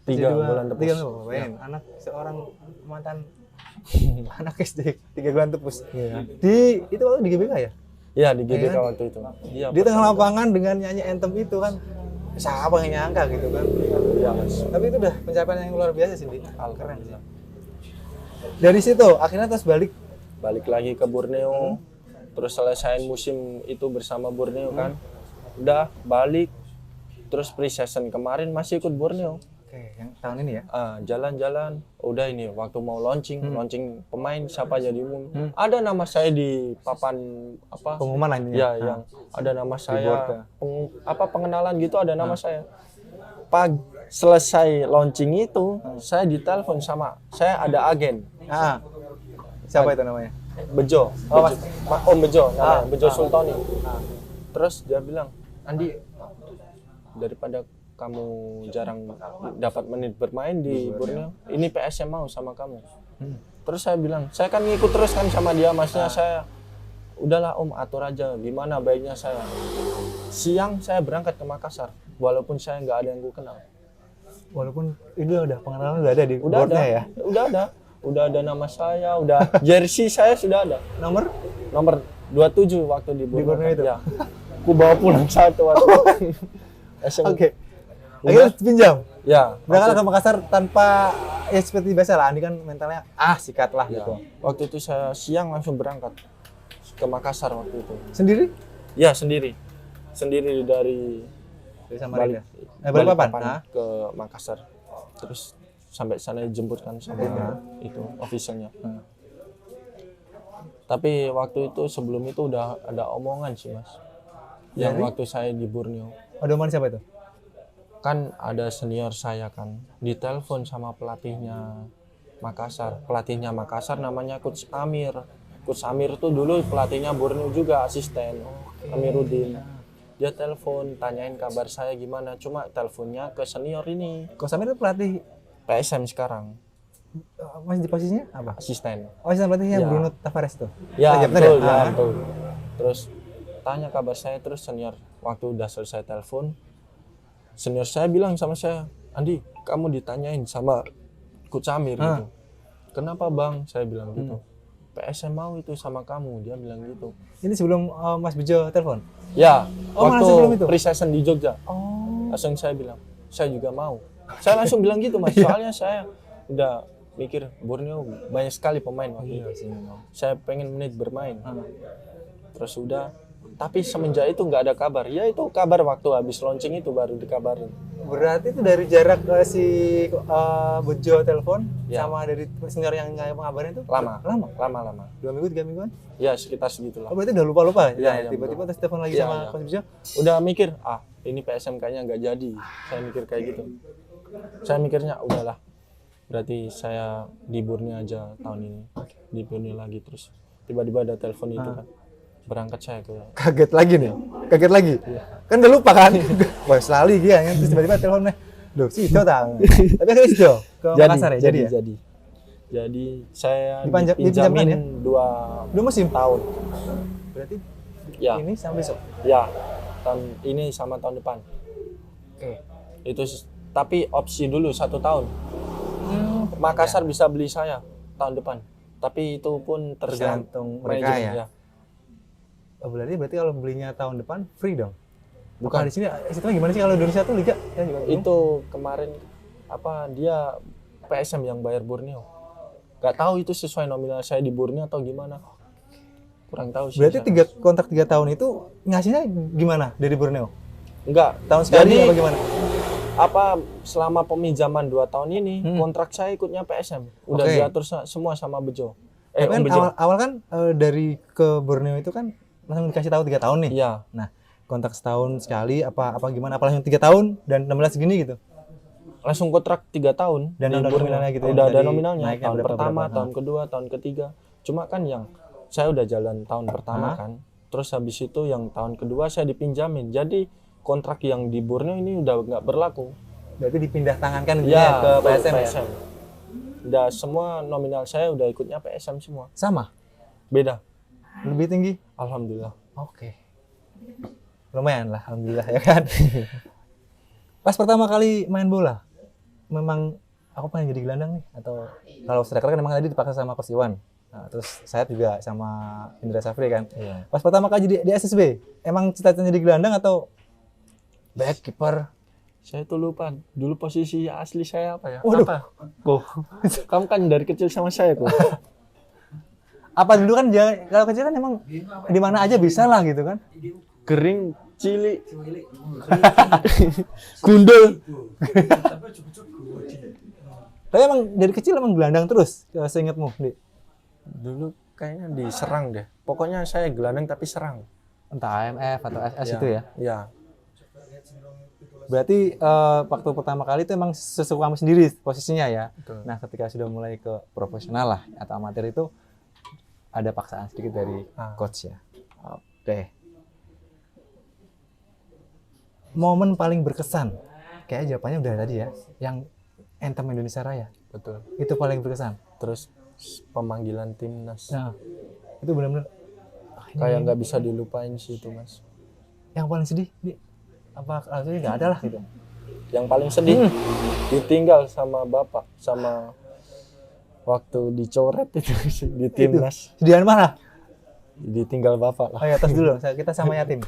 3 bulan tepus. 3 bulan. Bayangin, anak seorang mantan anak SD 3 bulan tepus. Iya. Itu waktu di GBK ya? Iya, di GBK Iya. waktu itu. Iya. Di tengah lapangan dengan nyanyi anthem itu kan. Siapa yang nyangka gitu kan? Iya, Mas. Tapi itu udah pencapaian yang luar biasa sih, Di. Keren sih. Dari situ akhirnya terus Balik lagi ke Borneo. Terus selesaiin musim itu bersama Borneo kan. Udah balik. Terus pre-season kemarin masih ikut Borneo. Oke, yang tahun ini ya. Jalan-jalan, udah ini waktu mau launching pemain siapa jadi umum. Ada nama saya di papan Pengumuman lah ini. ya, yang ada nama board saya ya. pengenalan gitu ada nama saya. Selesai launching itu, saya ditelepon sama saya ada agen Siapa itu namanya? Bejo, Om Bejo namanya, Bejo Sultoni. Terus dia bilang, Andi, daripada kamu jarang dapat menit bermain di Borneo, ini PSM mau sama kamu. Terus saya bilang, saya kan ngikut terus kan sama dia, maksudnya saya, udahlah Om atur aja, gimana baiknya saya. Siang saya berangkat ke Makassar, walaupun saya nggak ada yang gue kenal. Walaupun itu udah pengenalan udah ada di Udah boardnya ada, ya. udah ada nama saya, udah jersey saya sudah ada. Nomor? Nomor 27 waktu di Borneo. Borneo itu? Ya. Aku bawa pulang satu waktu. Oke. Akhirnya pinjam. Ya. Berangkat ke Makassar tanpa ya seperti biasa lah. Andi kan mentalnya sikat lah Ya. gitu. Waktu itu saya siang langsung berangkat ke Makassar waktu itu. Sendiri? Ya sendiri. Sendiri dari Samarinda. Balikpapan Balikpapan. ke Makassar. Terus sampai sana dijemput kan sama itu officialnya. Tapi waktu itu sebelum itu udah ada omongan sih Mas. Yang waktu saya di Borneo. Ada omongan siapa itu? Kan ada senior saya kan ditelepon sama pelatihnya Makassar namanya Coach Amir. Coach Amir itu dulu pelatihnya Borneo juga, asisten Amiruddin. Dia telepon tanyain kabar saya gimana, cuma teleponnya ke senior ini. Coach Amir itu pelatih PSM sekarang masih di posisinya apa? asisten. Oh, asisten pelatihnya Ya. Bruno Tavares tuh. Ya, betul betul, ya, betul. Terus tanya kabar saya, terus senior waktu udah selesai telepon, senior saya bilang sama saya, Andi, kamu ditanyain sama Coach Amir gitu. Kenapa Bang? Saya bilang gitu. PSM mau itu sama kamu, dia bilang gitu. Ini sebelum Mas Bejo telepon. Ya, malah sebelum itu? waktu pre-season di Jogja, langsung saya bilang, saya juga mau. Saya langsung bilang gitu Mas, soalnya saya udah mikir Borneo banyak sekali pemain waktu itu. Saya pengen menit bermain. Terus udah, tapi semenjak itu nggak ada kabar. Ya itu kabar waktu habis launching itu baru dikabarin. Berarti itu dari jarak si Bejo telepon Ya. sama dari senior yang ngabarin itu Lama. 2 minggu 3 mingguan? Ya sekitar segitulah. Oh, berarti udah lupa Iya, iya, tiba-tiba terus telepon lagi Iya, sama iya. Coach Bejo. Udah mikir, ini PSM kayaknya nggak jadi. Saya mikir kayak gitu. Saya mikirnya udahlah. Berarti saya di Borneo aja tahun ini. Di Borneo lagi terus. Tiba-tiba ada telepon itu kan. Berangkat saya ke Kaget lagi nih. Kan udah lupa kan? Wah, selalu dia kan terus tiba-tiba teleponnya. Duh, sih itu tang. Tapi akhirnya situ ke Makassar ya, jadi ya. Jadi saya Dipinjamkan pinjamin ya? 2 musim tahun. Berarti Ya, ini sampai besok. ya. Tahun ini sama tahun depan. Oke. Itu tapi opsi dulu 1 tahun. Makassar bisa beli saya tahun depan. Tapi itu pun Tergantung mereka manajemen, ya. Oh, berarti kalau belinya tahun depan free dong. Bukan. Di sini sistemnya gimana sih kalau Indonesia tuh liga? Ya, juga bingung. Itu kemarin dia PSM yang bayar Borneo. Gak tahu itu sesuai nominal saya di Borneo atau gimana. Kurang tahu sih. Berarti saya. kontrak 3 tahun itu ngasihnya gimana dari Borneo? Enggak. Tahun sekali Jadi, apa gimana? selama peminjaman 2 tahun ini kontrak saya ikutnya PSM. Udah Oke. diatur semua sama Bejo. Tapi kan Om Bejo. awal kan dari ke Borneo itu kan langsung dikasih tahu 3 tahun nih. Iya. Nah, kontrak setahun sekali apa gimana? Apa langsung 3 tahun dan 16 segini gitu? Langsung kontrak 3 tahun. Dan ada Liburnya. nominalnya gitu ya? Udah ada Tadi nominalnya. naiknya Tahun berapa, pertama, berapa? tahun kedua, tahun ketiga. Cuma kan yang saya udah jalan tahun pertama kan. Terus habis itu yang tahun kedua saya dipinjamin. Jadi kontrak yang di Borneo ini udah nggak berlaku. Berarti dipindah tangankan gitu Ya, ya ke PSM ya? Udah semua nominal saya udah ikutnya PSM semua. Sama? Beda. Lebih tinggi? Alhamdulillah. Oke. Lumayan lah, alhamdulillah ya kan. Pas pertama kali main bola, memang aku pengen jadi gelandang nih, atau kalau striker kan memang tadi dipaksa sama Coach Iwan. Nah, terus saya juga sama Indra Safri kan. Iya. Pas pertama kali di SSB, emang cita-citanya jadi gelandang atau back kiper? Saya tuh lupa dulu posisi asli saya apa ya? Waduh. Apa? Kok. Kamu kan dari kecil sama saya kok. Apa dulu kan kalau kecil kan emang di mana aja bisa lah gitu kan. Kering, cilik, gundul. Tapi emang dari kecil emang gelandang terus, seingatmu, Di? Dulu kayaknya diserang deh. Pokoknya saya gelandang tapi serang. Entah AMF atau SS itu ya. Iya. Berarti waktu pertama kali itu emang sesuka kamu sendiri posisinya ya. Betul. Nah, ketika sudah mulai ke profesional lah atau amatir itu ada paksaan sedikit dari coach ya. Oke. Momen paling berkesan, kayak jawabannya udah tadi ya, yang Anthem Indonesia Raya. Betul. Itu paling berkesan. Terus pemanggilan timnas. Nah, itu benar-benar Kayak nggak bisa dilupain sih itu, Mas. yang paling sedih, Di. Apa aslinya nggak ada lah gitu. Yang paling sedih ditinggal sama bapak, sama waktu dicoret itu sih, di timnas. Sedihan mana? Ditinggal bapak Oh lah. ya, tos dulu. Kita sama yatim.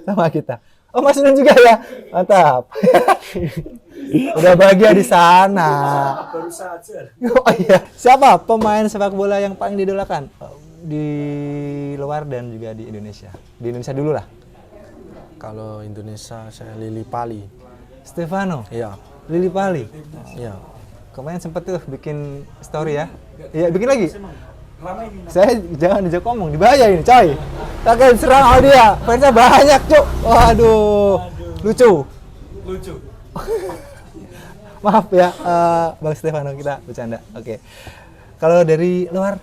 Sama kita. Oh, Mas Nun juga ya? Mantap. Udah bahagia di sana. Baru saja. Oh iya. Siapa pemain sepak bola yang paling didolakan? Di luar dan juga di Indonesia. Di Indonesia dulu lah. Kalau Indonesia saya Lili Pali. Stefano, Iya. Lili Pali. Iya. Kemarin sempet tuh bikin story ya. Iya, bikin lagi. Saya jangan dijak ngomong, dibahaya ini coy. Takkan serang sama dia, fansnya banyak cuk. Waduh, lucu. Maaf ya, Bang Stefano, kita bercanda. Oke. Kalau dari luar?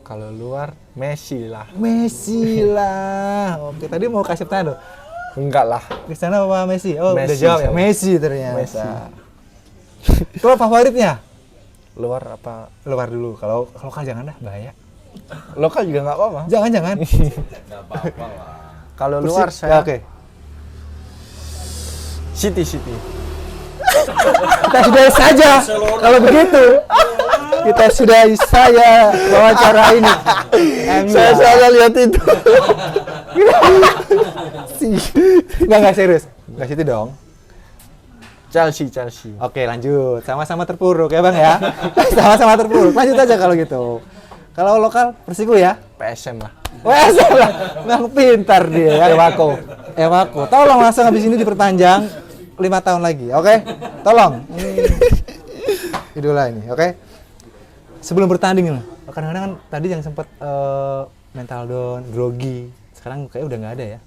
Kalau luar Messi lah. Messi lah. Oke, tadi mau kasih tanda. Enggak lah. Cristiano apa Messi? Oh, udah Messi jawab ya. saya. Messi ternyata. Messi. Kalau favoritnya? Luar apa? Luar dulu. Kalau lokal jangan dah, bahaya. Lokal juga nggak apa-apa. Jangan. Kalau luar Persib. saya Ya, oke. City. Kita sudahi saja kalau begitu. Kita sudahi saya wawancara ini. saya salah lihat itu. Enggak serius. Enggak situ dong. Chelsea. Oke, lanjut. Sama-sama terpuruk ya, Bang ya. Sama-sama terpuruk. Lanjut aja kalau gitu. Kalau lokal Persiku ya. PSM lah. Wah, salah. Memang pintar dia ya. Ewako. Tolong langsung habis ini diperpanjang 5 tahun lagi. Oke? Tolong. Idola ini, oke? Sebelum bertanding nih. Kadang-kadang kan tadi yang sempat mental down, grogi. Sekarang kayaknya udah nggak ada ya.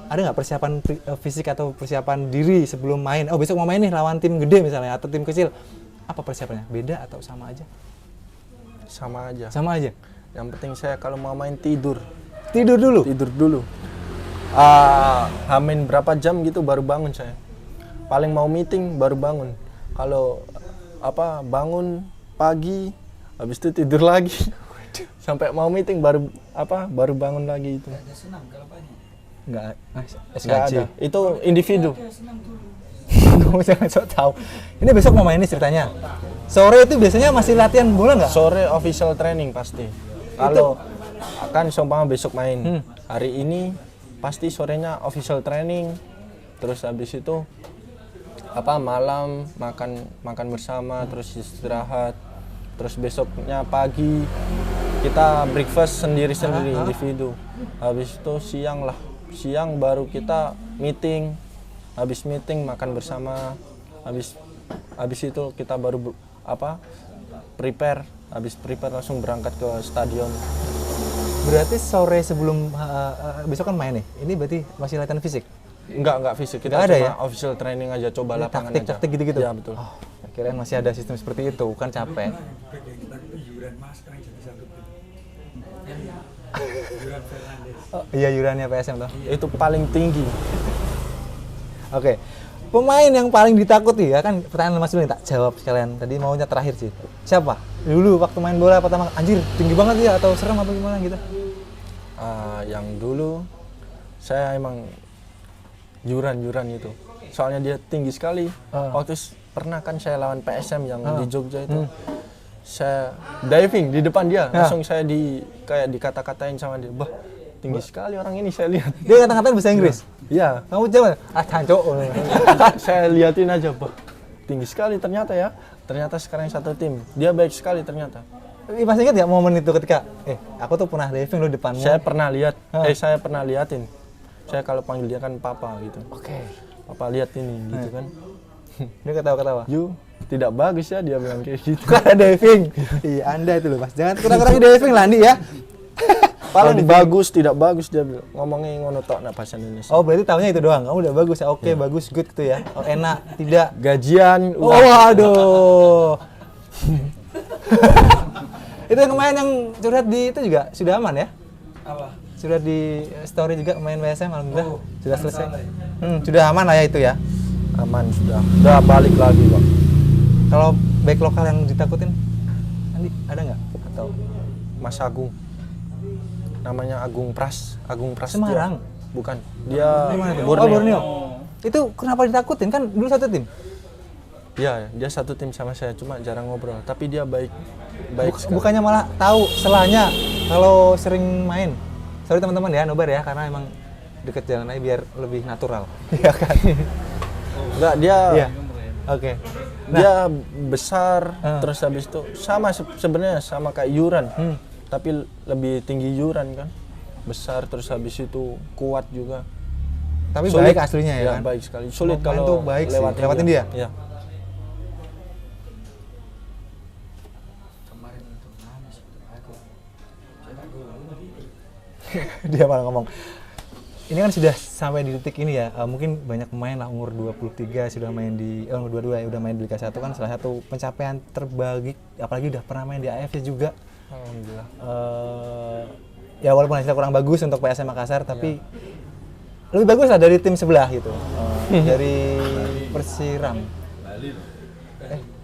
Ada nggak persiapan fisik atau persiapan diri sebelum main? Oh, besok mau main nih lawan tim gede misalnya atau tim kecil. Apa persiapannya? Beda atau sama aja? Sama aja. Sama aja. Yang penting saya kalau mau main tidur Tidur dulu. Hamin berapa jam gitu baru bangun saya. Paling mau meeting baru bangun. Kalau bangun pagi habis itu tidur lagi. Sampai mau meeting baru bangun lagi itu. Enggak, Nggak ada. Itu individu. Kamu jangan sok tahu. Ini besok mau main nih ceritanya. Sore itu biasanya masih latihan bola nggak? Sore official training pasti. Kalau akan seumpama besok main. Hari ini pasti sorenya official training. Terus habis itu malam makan bersama, terus istirahat. Terus besoknya pagi kita breakfast sendiri-sendiri individu. Habis itu siang baru kita meeting. Habis meeting makan bersama. Habis itu kita baru prepare. Habis prepare langsung berangkat ke stadion. Berarti sore sebelum besok kan main nih. Ini berarti masih latihan fisik. Enggak fisik. Kita Nggak ada cuma ya? official training aja, coba Ini lapangan taktik-taktik aja. gitu-gitu. Iya, betul. Oh, kirain masih ada sistem seperti itu, kan capek. Oh, iya yurannya PSM toh. Itu paling tinggi. Oke. Pemain yang paling ditakuti ya kan pertanyaan Mas dulu nih tak jawab sekalian. Tadi maunya terakhir sih. Siapa? Dulu waktu main bola pertama anjir tinggi banget ya atau serem apa gimana gitu. Yang dulu saya emang Yuran itu. Soalnya dia tinggi sekali. Pernah kan saya lawan PSM yang di Jogja itu. Saya diving di depan dia, langsung saya kayak dikata-katain sama dia. Bah, tinggi sekali orang ini, saya lihat. Dia kata-katain bahasa Inggris. Iya. Kamu jawab, cancok. Saya liatin aja, bah, tinggi sekali ternyata ya. Ternyata sekarang satu tim. Dia baik sekali ternyata. Masih ingat ya momen itu ketika, aku tuh pernah diving lo depanmu. Saya pernah lihat, saya pernah liatin. Saya kalau panggil dia kan papa gitu. Oke. Papa lihat ini gitu kan. Dia ketawa-ketawa. You tidak bagus ya, dia bilang kayak gitu. Karena diving. Iya, Anda itu loh, Mas. Jangan kurang-kurang diving lah, Andi ya. Paling bagus, tidak bagus dia bilang. Ngomongnya ngono tok nak bahasa Indonesia. Oh, berarti tahunya itu doang. Kamu udah bagus ya. Oke, bagus, good gitu ya. Oh, enak, tidak. Gajian, Oh, waduh. Itu yang kemarin yang curhat di itu juga sudah aman ya? Apa? Sudah di story juga main PSM, alhamdulillah. Sudah selesai. Sudah aman lah ya itu ya. Aman sudah. Udah balik lagi, Bang. Kalau back lokal yang ditakutin, Andi ada nggak? Atau Mas Agung. Namanya Agung Prasetyo. Semarang? Bukan. Dia di mana tuh? Borneo. Oh, Borneo. Itu kenapa ditakutin? Kan dulu satu tim. Iya, dia satu tim sama saya, cuma jarang ngobrol. Tapi dia baik sekali. Bukannya malah tahu selanya kalau sering main. Sorry teman-teman ya, nobar ya, karena emang deket jalan aja biar lebih natural. Iya kan? Enggak, dia Iya. Oke. dia besar, terus habis itu sama sebenarnya sama kayak Yuran. Tapi lebih tinggi Yuran kan. Besar, terus habis itu kuat juga. Tapi Sulit. baik aslinya ya, kan? Baik sekali. Sulit Pemain kalau tuh baik sih. Lewatin dia? Iya. Kemarin itu nangis aku. Dia malah ngomong. Ini kan sudah sampai di titik ini ya, mungkin banyak pemain lah umur 23 sudah main di, umur 22 ya udah main di Liga 1 kan salah satu pencapaian terbagi, apalagi udah pernah main di AFC juga. Alhamdulillah. Ya walaupun hasilnya kurang bagus untuk PSM Makassar, tapi lebih bagus lah dari tim sebelah gitu, dari Persiram.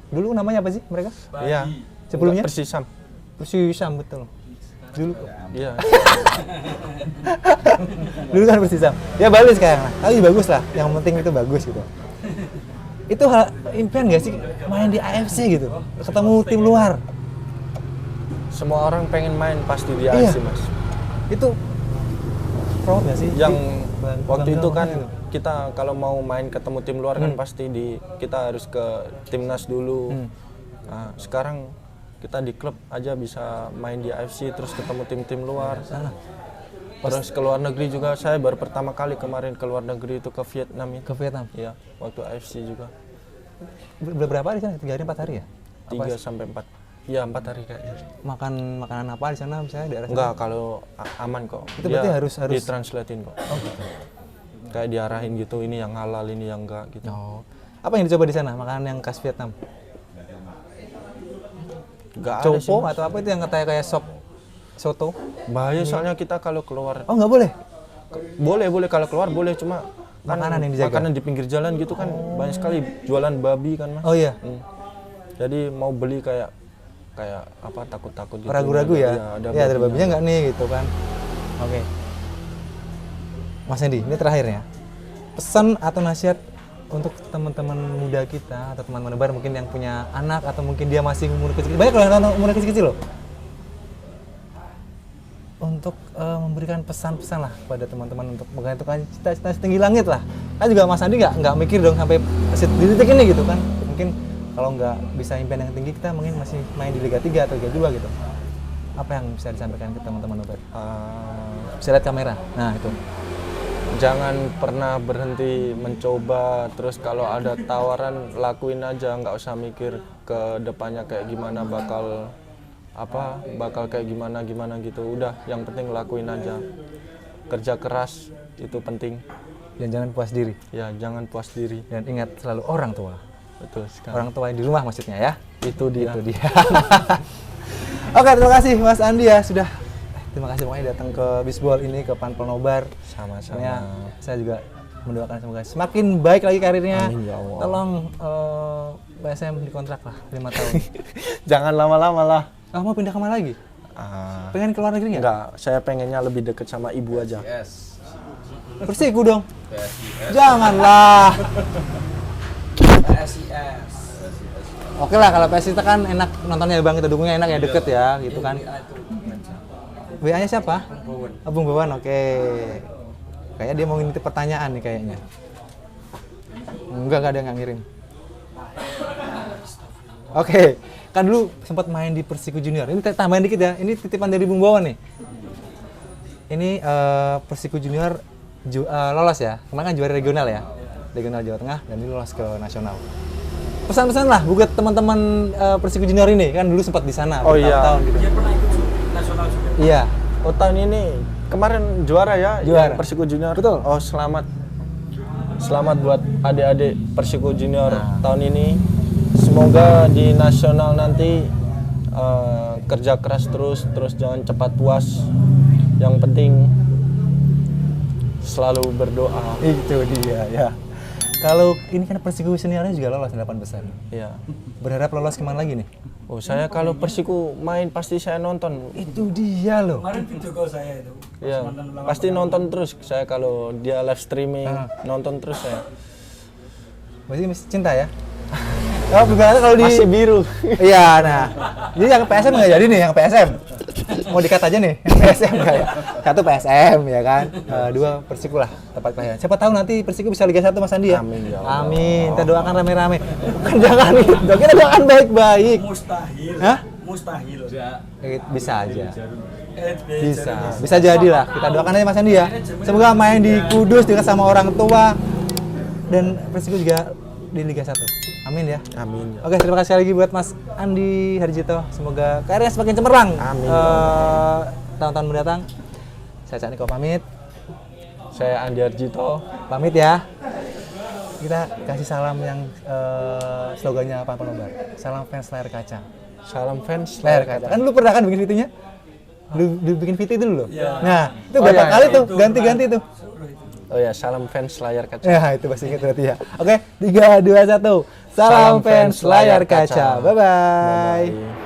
Dulu namanya apa sih mereka? Iya. Sebelumnya? Persisam. Persisam betul. Dulu Iya. dulu kan Persisam. Ya balik sekarang lah. Tapi bagus lah. Yang penting itu bagus gitu. Itu hal impian gak sih main di AFC gitu? Ketemu tim luar. Semua orang pengen main pasti di Iya. AFC, Mas. Itu proud gak sih? Yang Bangga waktu itu kan banget gitu. kita kalau mau main ketemu tim luar kan pasti kita harus ke timnas dulu. Nah, sekarang kita di klub aja bisa main di AFC terus ketemu tim-tim luar. Terus ke luar negeri juga, saya baru pertama kali kemarin ke luar negeri itu ke Vietnam itu. Ke Vietnam. Iya, waktu AFC juga. Berapa hari di sana? 3 hari 4 hari ya? 3 sampai 4. Iya, 4 hari kayaknya. Makan makanan apa di sana misalnya daerah sana? Enggak, kalau aman kok. Itu berarti harus- ditranslatein kok. Oh gitu. Kayak diarahin gitu, ini yang halal, ini yang enggak gitu. Oh. Apa yang dicoba di sana? Makanan yang khas Vietnam? Enggak ada sih, Copo Mas. atau apa itu yang katanya kayak sop soto? Bahaya soalnya kita kalau keluar. Oh nggak boleh? Boleh kalau keluar boleh, cuma kan Makanan yang dijaga? makanan di pinggir jalan gitu kan banyak sekali jualan babi kan, Mas. Oh iya. Jadi mau beli kayak apa takut-takut gitu. Ragu-ragu ya? Iya, Ya ada babinya. babinya nggak nih gitu kan? Oke. Mas Andi, ini terakhir ya. Pesan atau nasihat untuk teman-teman muda kita atau teman-teman lebar mungkin yang punya anak atau mungkin dia masih umur kecil. Banyak loh yang nonton umur kecil-kecil loh. Untuk memberikan pesan-pesan lah kepada teman-teman untuk menggantungkan cita-cita setinggi langit lah. Kan juga Mas Andi nggak mikir dong sampai di titik ini gitu kan. Mungkin kalau nggak bisa impian yang tinggi kita mungkin masih main di Liga 3 atau Liga 2 gitu. Apa yang bisa disampaikan ke teman-teman lebar? Bisa lihat kamera. Nah itu. Jangan pernah berhenti mencoba, terus kalau ada tawaran lakuin aja, nggak usah mikir ke depannya kayak gimana bakal apa bakal kayak gimana gimana gitu. Udah, yang penting lakuin aja. Kerja keras itu penting. Dan jangan puas diri. Ya, jangan puas diri. Dan ingat selalu orang tua. Betul sekali. Orang tua yang di rumah maksudnya ya. Itu dia. Itu dia. Oke, terima kasih Mas Andi ya sudah. Terima kasih pokoknya datang ke Bisbol ini ke Panpel Nobar. Sama-sama. Soalnya saya juga mendoakan semoga semakin baik lagi karirnya. Amin, ya Allah. Tolong PSM dikontrak lah 5 tahun. Jangan lama-lama lah. Mau pindah kemana lagi? Ah, Pengen keluar negeri nggak? enggak, saya pengennya lebih deket sama ibu aja. Yes. Persiku dong. PSIS. Janganlah. PSIS. Oke lah kalau PSIS kan enak nontonnya bang, kita dukungnya enak ya deket ya gitu kan. WA-nya siapa? Bung Bawan, oke. Kayaknya dia mau ngintip pertanyaan nih kayaknya. Enggak ada yang nggak ngirim. Oke, kan dulu sempat main di Persiku Junior. Ini tambahin dikit ya, ini titipan dari Bung Bawan nih. Ini Persiku Junior lolos ya, kemarin kan juara regional ya. Regional Jawa Tengah dan ini lolos ke nasional. Pesan-pesan lah buat teman-teman Persiku Junior ini, kan dulu sempat di sana Oh, iya. bertahun-tahun gitu. Dia pernah ikut nasional juga. Iya. Oh, tahun ini kemarin juara ya, Juara. yang Persiku Junior. Betul. Oh, selamat. Selamat buat adik-adik Persiku Junior tahun ini. Semoga di nasional nanti kerja keras terus jangan cepat puas. Yang penting selalu berdoa. Itu dia ya. Kalau ini kan Persiku seniornya juga lolos 8 besar. Ya. Berharap lolos kemana lagi nih? Oh, saya kalau Persiku main pasti saya nonton. Itu dia loh. Kemarin video call saya itu. Ya, Mantan ulama pasti pertama. nonton terus. Saya kalau dia live streaming nonton terus saya. Berarti masih cinta ya? Oh, gimana kalau di Masih biru. Iya, nah. Jadi yang PSM nggak jadi nih, yang PSM. Mau dikat aja nih, yang PSM kayak. Satu PSM ya kan, dua Persiku lah tempat kelahiran. Siapa tahu nanti Persiku bisa Liga 1 Mas Andi ya? Amin, ya Allah. Amin. Kita doakan rame-rame. Bukan jangan itu, kita doakan baik-baik. Mustahil. Hah? Mustahil. Bisa aja. Bisa. Bisa jadi lah. Kita doakan aja Mas Andi ya. Semoga main di Kudus dekat sama orang tua dan Persiku juga di Liga 1. Amin ya. Amin. Oke, terima kasih lagi buat Mas Andi Harjito. Semoga karirnya semakin cemerlang. Amin. Tahun-tahun mendatang. Saya Cak Niko pamit. Saya Andi Arjito. Pamit ya. Kita kasih salam yang slogannya apa Nobar. Salam fans layar kaca. Salam fans Layar kaca. Kan lu pernah kan bikin VT-nya? Lu bikin VT itu dulu. Iya. Nah, itu Oh, berapa iya, kali iya. tuh? Ganti-ganti tuh. Oh ya, salam fans layar kaca. Ya, itu pasti ingat berarti ya. Oke, 3 2 1. Salam fans layar kaca. Bye bye. Bye-bye.